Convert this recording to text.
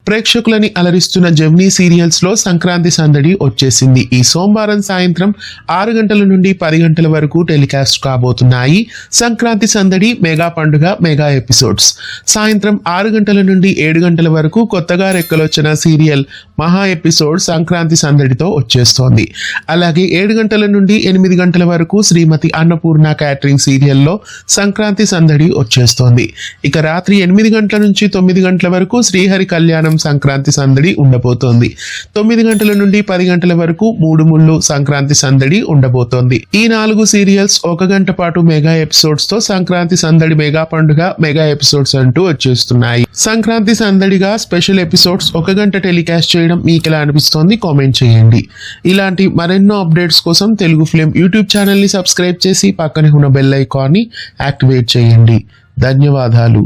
ప్రేక్షకులని అలరిస్తున్న Gemini serials లో సంక్రాంతి సందడి వచ్చేసింది. ఈ సోమవారం సాయంత్రం 6 గంటల నుండి 10 గంటల వరకు టెలికాస్ట్ కాబోతున్నాయి సంక్రాంతి సందడి మెగా పండుగ మెగా ఎపిసోడ్స్. సాయంత్రం 6 గంటల నుండి 7 గంటల వరకు కొత్తగా రెక్కలొచ్చిన సీరియల్ మహా ఎపిసోడ్ సంక్రాంతి సందడితో వచ్చేస్తోంది. అలాగే 7 గంటల నుండి 8 గంటల వరకు శ్రీమతి అన్నపూర్ణ క్యాటరింగ్ సీరియల్లో సంక్రాంతి సందడి వచ్చేస్తోంది. ఇక రాత్రి 8 గంటల నుంచి 9 గంటల వరకు శ్రీహరి కళ్యాణం సంక్రాంతి సందడి ఉండబోతోంది. 9 గంటల నుండి 10 గంటల వరకు మూడు ముళ్ళు సంక్రాంతి సందడి ఉండబోతోంది. ఈ 4 సీరియల్స్ 1 గంట పాటు మెగా ఎపిసోడ్స్ తో సంక్రాంతి సందడి మెగా పండుగ మెగా ఎపిసోడ్స్ అంటూ వచ్చేస్తున్నాయి. సంక్రాంతి సందడిగా స్పెషల్ ఎపిసోడ్స్ 1 గంట టెలికాస్ట్ చేయడం మీకు ఎలా అనిపిస్తోంది కామెంట్ చేయండి. ఇలాంటి మరెన్నో అప్డేట్స్ కోసం తెలుగు ఫిల్మ్ యూట్యూబ్ ఛానల్ ని సబ్స్క్రైబ్ చేసి పక్కనే ఉన్న బెల్ ఐకాన్ ని యాక్టివేట్ చేయండి. ధన్యవాదాలు.